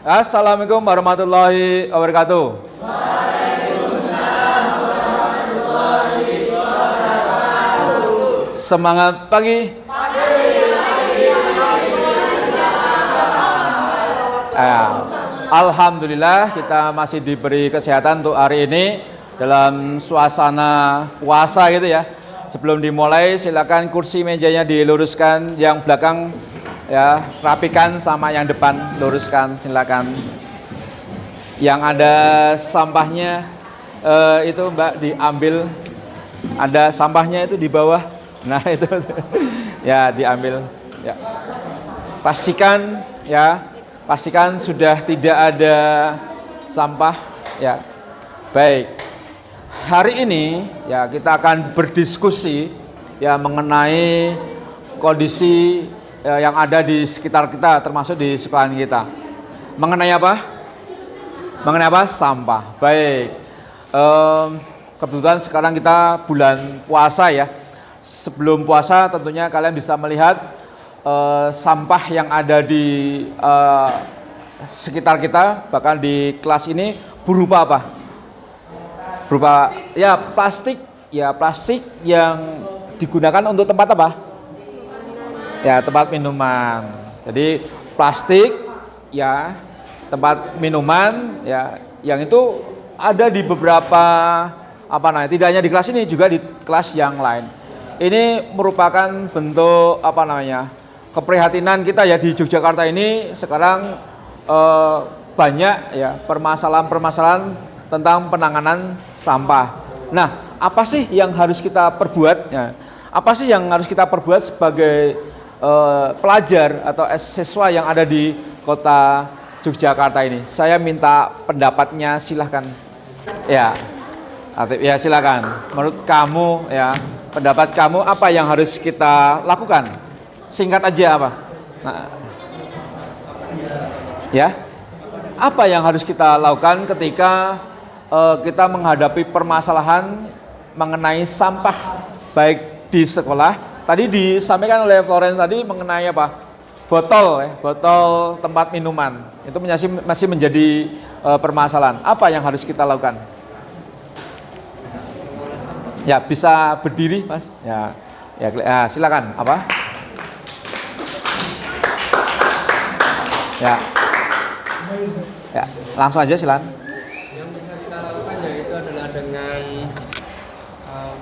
Assalamualaikum warahmatullahi wabarakatuh. Semangat pagi. Alhamdulillah kita masih diberi kesehatan untuk hari ini dalam suasana puasa gitu ya. Sebelum dimulai silakan kursi mejanya diluruskan, yang belakang ya rapikan, sama yang depan luruskan silakan. Yang ada sampahnya itu Mbak diambil, ada sampahnya itu di bawah. Nah itu ya diambil ya. Pastikan sudah tidak ada sampah ya. Baik. Hari ini ya kita akan berdiskusi ya mengenai kondisi yang ada di sekitar kita, termasuk di sekeliling kita. Mengenai apa? Mengenai apa? Sampah. Baik. Kebetulan sekarang kita bulan puasa ya. Sebelum puasa tentunya kalian bisa melihat sampah yang ada di sekitar kita, bahkan di kelas ini berupa apa? Berupa ya plastik yang digunakan untuk tempat apa? Ya tempat minuman. Jadi plastik ya tempat minuman ya yang itu ada di beberapa tidak hanya di kelas ini, juga di kelas yang lain. Ini merupakan bentuk keprihatinan kita ya di Yogyakarta ini sekarang banyak ya permasalahan tentang penanganan sampah. Nah, apa sih yang harus kita perbuat? Ya, apa sih yang harus kita perbuat sebagai pelajar atau siswa yang ada di kota Yogyakarta ini? Saya minta pendapatnya, silahkan. Ya, silakan. Menurut kamu ya, pendapat kamu apa yang harus kita lakukan? Singkat aja apa? Nah, ya, apa yang harus kita lakukan ketika kita menghadapi permasalahan mengenai sampah baik di sekolah? Tadi disampaikan oleh Florence tadi mengenai apa? Botol tempat minuman. Itu masih menjadi permasalahan. Apa yang harus kita lakukan? Ya, bisa berdiri, Mas. Ya, silakan. Apa? Ya, langsung aja silakan. Yang bisa kita lakukan yaitu adalah dengan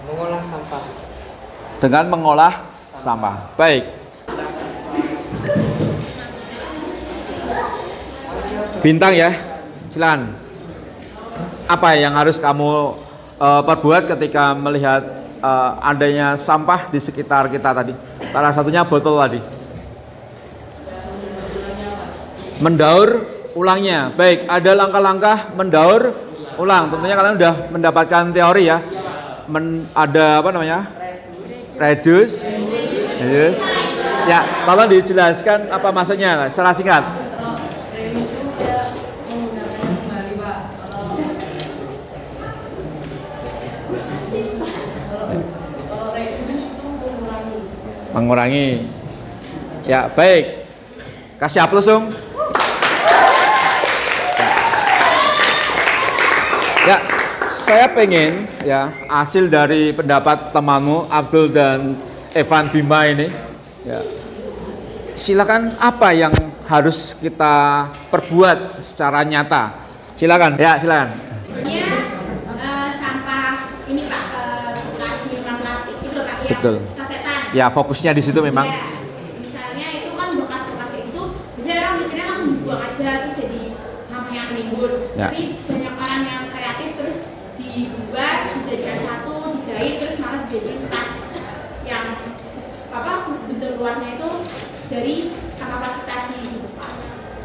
mengolah sampah. Dengan mengolah sampah. Baik. Bintang ya, silakan. Apa yang harus kamu perbuat ketika melihat adanya sampah di sekitar kita tadi? Salah satunya botol tadi. Mendaur ulangnya. Baik, ada langkah-langkah mendaur ulang. Tentunya kalian sudah mendapatkan teori ya. Reduce. Ya, tolong dijelaskan apa maksudnya secara singkat. Mengurangi. Ya, baik. Kasih aplaus dong. Ya, saya pengen ya hasil dari pendapat temanmu Abdul dan Evan Bima ini. Ya, silakan, apa yang harus kita perbuat secara nyata? Silakan. Ya, silakan. Sampah ini Pak, bekas minuman plastik itu loh Kak, Betul. sasetan. Ya, fokusnya di situ memang. Ya, misalnya itu kan bekas-bekas kayak gitu, biasanya orang mikirnya langsung buang aja terus jadi sampah yang menimbun. Ya. Tapi banyak orang yang kreatif terus dibuat, dijadikan satu, dijahit terus malah jadi tas yang bentuk luarnya itu dari sampah plastik tadi gitu Pak.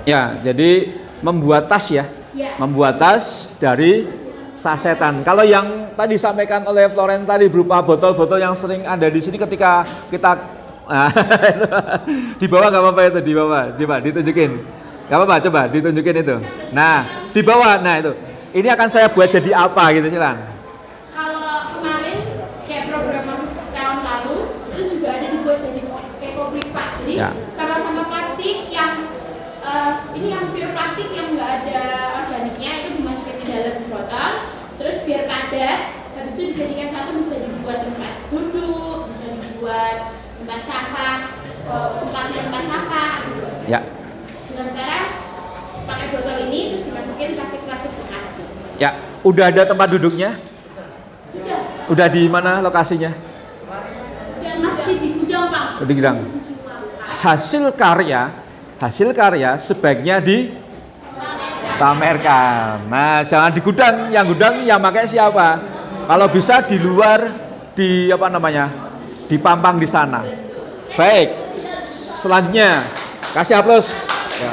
Ya, jadi membuat tas ya. Ya. Membuat tas dari sasetan. Kalau yang tadi disampaikan oleh Florence tadi berupa botol-botol yang sering ada di sini ketika kita di bawah nggak apa-apa itu, di bawah. Coba ditunjukin. Nggak apa-apa, coba ditunjukin itu. Nah, di bawah. Nah, itu. Ini akan saya buat jadi apa gitu, silakan. Kalau kemarin kayak program masih tahun lalu itu juga ada dibuat jadi ekobrik Pak. Jadi Ya. sampah-sampah plastik yang ini yang pure plastik yang Udah ada tempat duduknya? Sudah. Udah di mana lokasinya? Dan masih di gudang, Pak. Di gudang. Hasil karya sebaiknya dipamerkan. Nah, jangan di gudang. Yang gudang yang pakai siapa? Kalau bisa di luar, di apa namanya? Dipampang di sana. Baik. Selanjutnya, kasih aplaus. Ya.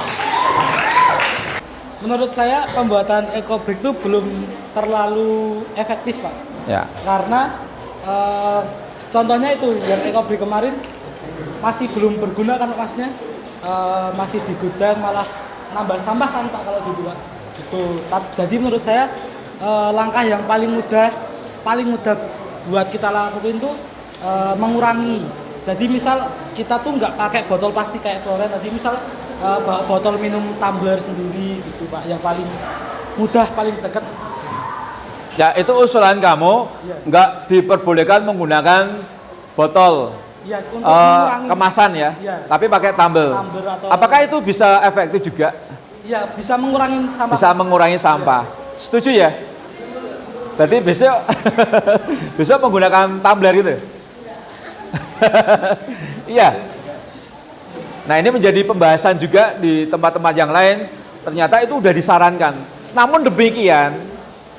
Menurut saya pembuatan eco-brick itu belum terlalu efektif, Pak. Ya. Karena contohnya itu yang eco-brick kemarin masih belum berguna kan Masnya, masih di gudang malah nambah sampah kan Pak kalau gitu Pak. Itu. Jadi menurut saya langkah yang paling mudah buat kita lakuin tuh mengurangi. Jadi misal kita tuh nggak pakai botol plastik kayak Floren tadi, misal bawa botol minum tumbler sendiri gitu Pak, yang paling mudah, paling dekat. Ya, itu usulan kamu, nggak diperbolehkan menggunakan botol Ya, untuk mengurangi kemasan ya, Iya. tapi pakai tumbler. Tumbler atau- Apakah itu bisa efektif juga? Ya, bisa mengurangi sampah. Bisa mengurangi sampah. Setuju ya? Berarti besok besok menggunakan tumbler gitu. Iya. Nah, ini menjadi pembahasan juga di tempat-tempat yang lain. Ternyata itu udah disarankan. Namun demikian,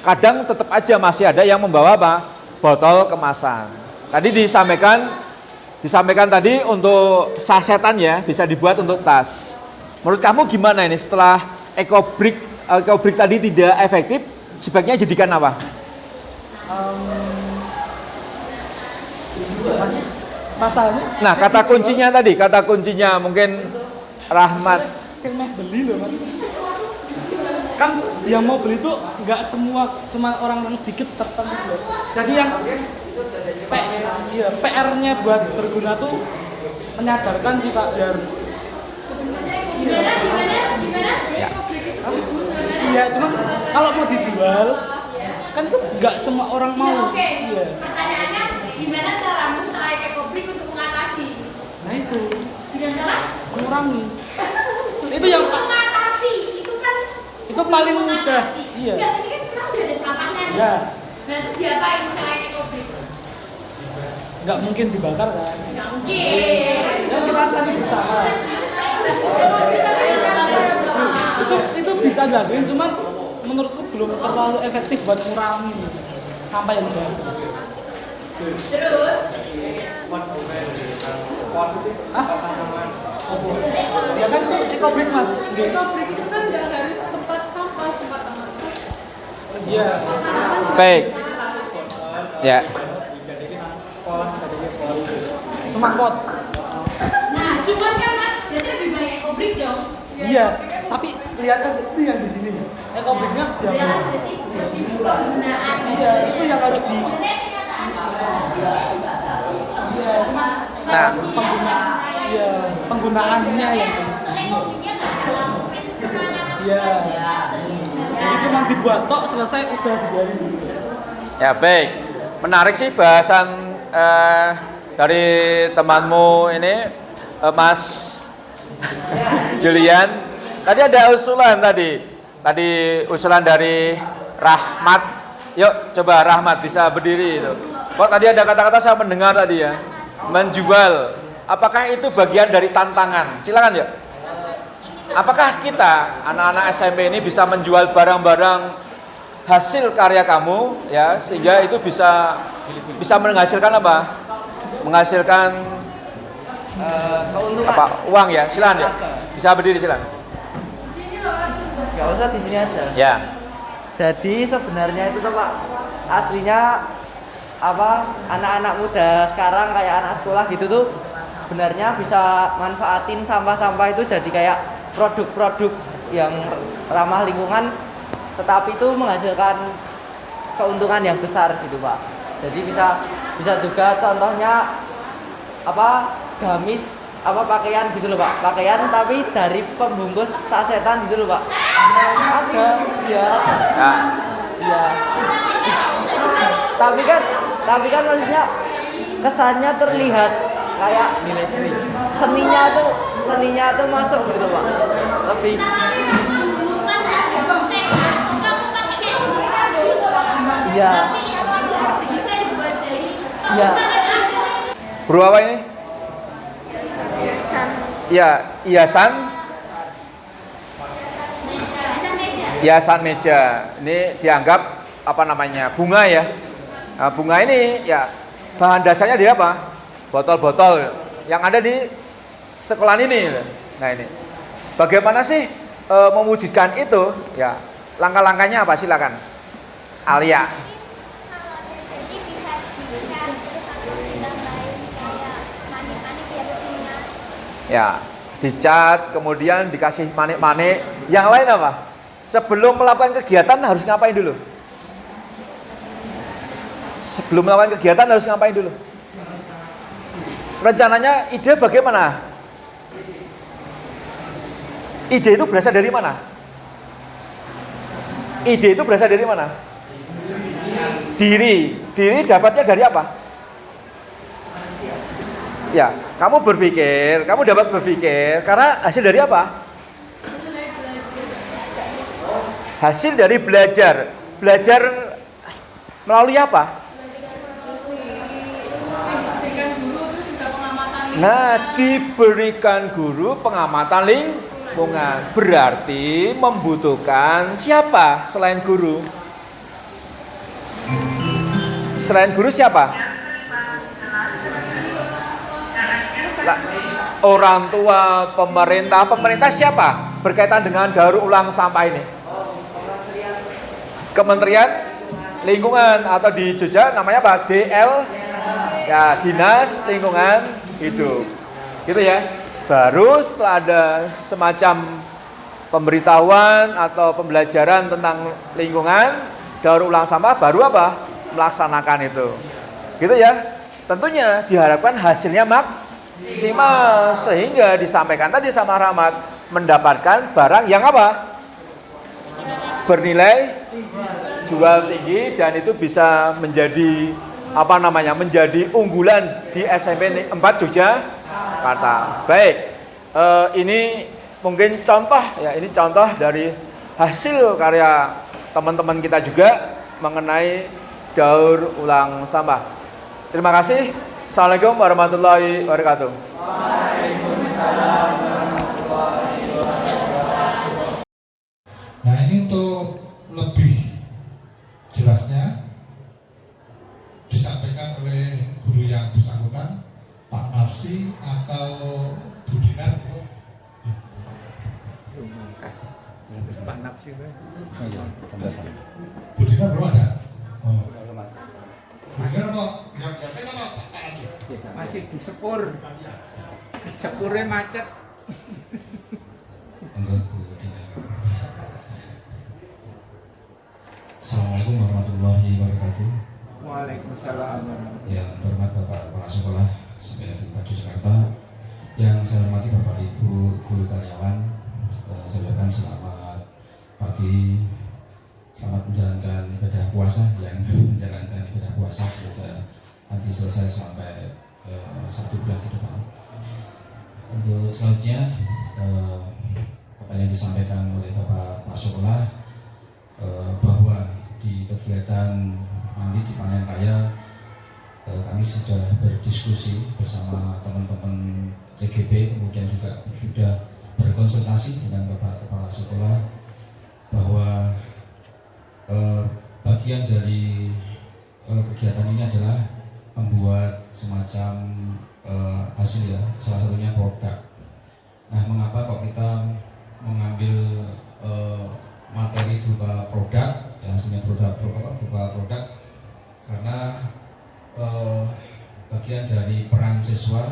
kadang tetap aja masih ada yang membawa apa? Botol kemasan. Tadi disampaikan tadi untuk sasetan ya, bisa dibuat untuk tas. Menurut kamu gimana ini setelah eco-brick tadi tidak efektif, sebaiknya jadikan apa? Masalahnya Nah, kata kuncinya mungkin Rahmat. sing meh beli loh Mas. Kan yang mau beli itu nggak semua, cuma orang-orang dikit tertentu loh. Jadi yang PR-nya buat berguna tuh menyadarkan sih Pak biar. Gimana? Iya, cuma kalau mau dijual kan tuh nggak semua orang mau. Oke. Iya. Pertanyaannya, gimana caramu selain eco-brick untuk mengatasi? Nah itu Dengan cara mengurangi. Itu yang mengatasi, itu kan itu paling mudah. mengatasi. Iya. Enggak, ini kan sekarang udah ada sampahnya nih. Ya, Nah, terus diapain selain eco-brick? nggak mungkin dibakar kan. Nggak mungkin. Ya kita cari bersama. Itu bisa dilakuin, cuman menurutku belum terlalu efektif buat mengurangi sampah yang baru. Terus, Ya kan itu eco-brick Mas. Eco-brick itu kan nggak harus tempat sampah, tempat taman. Iya. Baik. Ya. Cuma pot. nah cuman kan Mas, jadi lebih banyak eco-brick dong. Iya. Tapi lihat aja itu yang di sini. Eco-bricknya Ya, siapa? jadi penggunaan. Iya, itu yang harus di. Iya, cuma Nah, iya, penggunaannya yang. Iya. Jadi cuma dibuat tok selesai udah dibiarin dulu. ya baik. Menarik sih bahasan dari temanmu ini, Mas Julian. Tadi ada usulan tadi usulan dari Rahmat. Yuk coba Rahmat bisa berdiri itu. Kok tadi ada kata-kata saya mendengar tadi ya, menjual. Apakah itu bagian dari tantangan? Silakan yuk. Apakah kita anak-anak SMP ini bisa menjual barang-barang hasil karya kamu ya, sehingga itu bisa menghasilkan apa? Menghasilkan apa? Uang ya. Silakan ya. Bisa berdiri silakan. Gak usah di sini aja. Ya. Jadi sebenarnya itu tuh Pak, aslinya apa anak-anak muda sekarang kayak anak sekolah gitu tuh sebenarnya bisa manfaatin sampah-sampah itu jadi kayak produk-produk yang ramah lingkungan, tetapi itu menghasilkan keuntungan yang besar gitu Pak. Jadi bisa juga contohnya apa gamis apa pakaian gitu loh Pak, pakaian tapi dari pembungkus sasetan gitu loh Pak. Ada, iya. Nah, Iya. Tapi kan maksudnya kesannya terlihat kayak nilai seni. Seninya tuh masuk gitu Pak. Lebih Iya. Tapi ruang bisa dibuat dari Iya. Bro apa ini? Ya, hiasan. Hiasan meja. Ini dianggap apa namanya? Bunga ya. Nah, bunga ini ya bahan dasarnya dia apa? Botol-botol yang ada di sekolah ini. Nah ini, bagaimana sih mewujudkan itu? Ya, langkah-langkahnya apa? Silakan, Alia. Jadi bisa dicat terus atau ditambahin kayak manik-manik biar lebih ingat. Ya, dicat, kemudian dikasih manik-manik. Yang lain apa? Sebelum melakukan kegiatan harus ngapain dulu? Sebelum melakukan kegiatan harus ngapain dulu? Rencananya ide bagaimana? Ide itu berasal dari mana? Ide itu berasal dari mana? Diri. Diri dapatnya dari apa? Ya, kamu dapat berpikir karena hasil dari apa? Hasil dari belajar. Belajar melalui apa? Nah, diberikan guru pengamatan lingkungan. Berarti membutuhkan siapa selain guru? Selain guru siapa? Orang tua, pemerintah. Pemerintah siapa? Berkaitan dengan daur ulang sampah ini. Kementerian Lingkungan atau di Jogja namanya apa? DL. Ya, Dinas Lingkungan Hidup. Gitu ya. Baru setelah ada semacam pemberitahuan atau pembelajaran tentang lingkungan, daur ulang sampah, baru apa? Melaksanakan itu. Gitu ya. Tentunya diharapkan hasilnya maksimal sehingga disampaikan tadi sama Rahmat mendapatkan barang yang apa? Bernilai jual tinggi dan itu bisa menjadi apa namanya? Menjadi unggulan di SMP 4 Yogyakarta. Baik. Ini mungkin contoh ya, ini contoh dari hasil karya teman-teman kita juga mengenai daur ulang sampah. Terima kasih. Assalamualaikum warahmatullahi wabarakatuh. Nah, ini untuk lebih jelasnya disampaikan oleh guru yang bersangkutan, Pak Nafsi atau Bu Dinar. Pak Nafsi. Bu Dinar belum ada. Oh. Bu Dinar apa? Yang saya apa Pak Nafsi? Masih di sepur. Sepurnya macet. Enggak, Bu Dinar. Assalamualaikum warahmatullahi wabarakatuh. Waalaikumsalam. Yang terhormat Bapak Kepala Sekolah SMK 4 Jakarta, yang saya hormati Bapak Ibu guru karyawan, saya ucapkan selamat pagi, selamat menjalankan ibadah puasa, yang menjalankan ibadah puasa semoga nanti selesai sampai 1 bulan ke depan. Untuk selanjutnya apa yang disampaikan oleh Bapak Sekolah bahwa di kegiatan nanti di panen raya kami sudah berdiskusi bersama teman-teman CGP, kemudian juga sudah berkonsultasi dengan Bapak Kepala Sekolah bahwa bagian dari kegiatan ini adalah membuat semacam hasil ya, salah satunya produk. Nah, mengapa kok kita mengambil materi berupa produk dan hasilnya berupa produk? Karena bagian dari peran siswa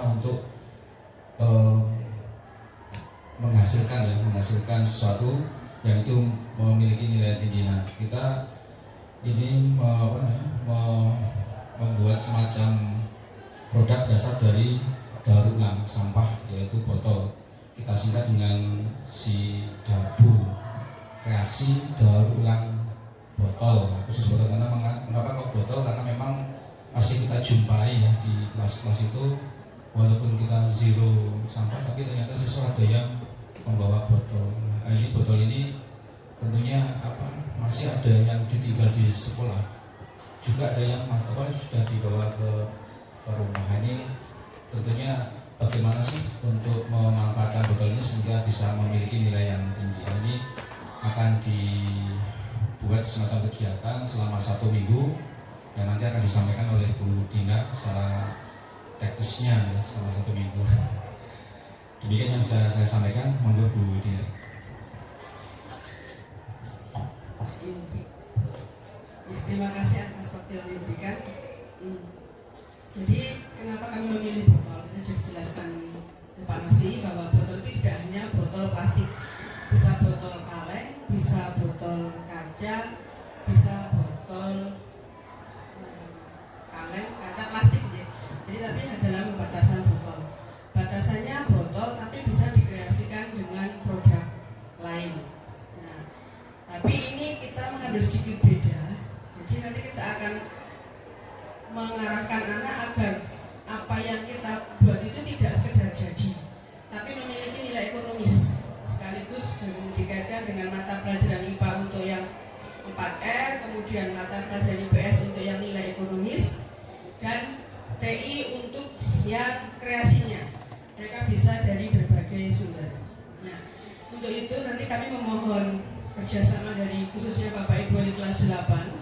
untuk menghasilkan sesuatu yang itu memiliki nilai tinggi. Nah, kita ini membuat semacam produk dasar dari daur ulang sampah, yaitu botol. Kita singkat dengan SIDABU, kreasi daur ulang botol. Khusus botol karena mengapa kok botol? Karena memang masih kita jumpai ya di kelas-kelas itu, walaupun kita zero sampah tapi ternyata siswa ada yang membawa botol. Nah, ini botol ini tentunya masih ada yang ditinggal di sekolah, juga ada yang sudah dibawa ke rumah. Ini tentunya bagaimana sih untuk memanfaatkan botol ini sehingga bisa memiliki nilai yang tinggi. Ini akan dibuat semacam kegiatan selama 1 minggu yang nanti akan disampaikan oleh Bu Dina secara teknisnya ya, selama 1 minggu. Demikian yang bisa saya sampaikan. Monggo Bu Dina. Ya, terima kasih atas waktu yang diberikan. Jadi kenapa kami memilih botol? Ini sudah dijelaskan Pak Nosi bahwa botol itu tidak hanya botol plastik, bisa botol kaleng, bisa botol kaca, bisa botol kaleng, kaca plastik ya. Jadi tapi adalah batasan botol. Batasannya botol tapi bisa dikreasikan dengan produk lain. Nah, tapi ini kita mengambil sedikit beda. Jadi nanti kita akan mengarahkan anak agar apa yang kita buat itu tidak sekedar jadi, tapi memiliki nilai ekonomis, sekaligus dikaitkan dengan mata pelajaran IPA untuk yang 4R, kemudian mata pelajaran IPS untuk yang nilai ekonomis, dan TI untuk yang kreasinya. Mereka bisa dari berbagai sumber. Nah, untuk itu nanti kami memohon kerjasama dari khususnya Bapak Ibu Wali kelas 8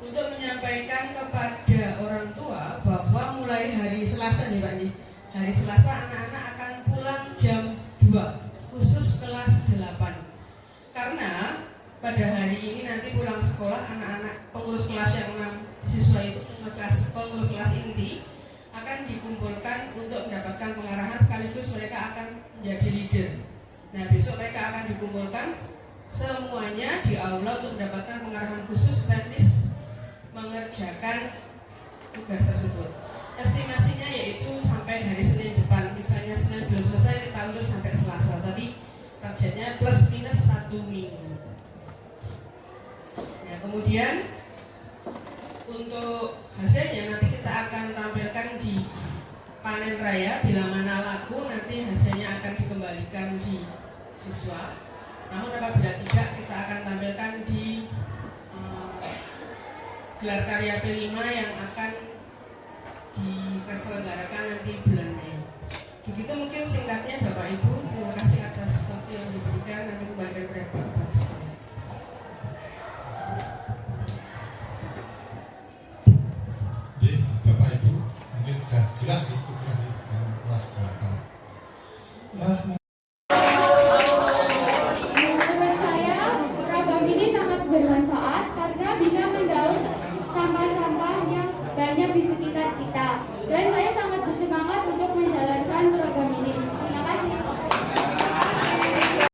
untuk menyampaikan kepada orang tua bahwa mulai hari Selasa nih Pak nih, hari Selasa anak-anak akan pulang jam 2 khusus kelas 8. Karena pada hari ini nanti pulang sekolah anak-anak pengurus kelas yang 6 siswa itu pengurus kelas inti akan dikumpulkan untuk mendapatkan pengarahan sekaligus mereka akan menjadi leader. Nah, besok mereka akan dikumpulkan semuanya di aula untuk mendapatkan pengarahan khusus teknis mengerjakan tugas tersebut. Estimasinya yaitu sampai hari Senin depan. Misalnya Senin belum selesai, kita ulur sampai Selasa, tapi targetnya plus minus 1 minggu. Nah, kemudian untuk hasilnya nanti kita akan tampilkan di panen raya. Bila mana laku nanti hasilnya akan dikembalikan di siswa. Namun apabila tidak, kita akan tampilkan di gelar karya P5 yang akan diselenggarakan nanti bulan Mei. Begitu mungkin singkatnya Bapak Ibu. Terima kasih atas waktu yang diberikan. Nanti kembalikan kepada Pak Kepala. Bapak Ibu mungkin sudah jelas itu dari kelas 8.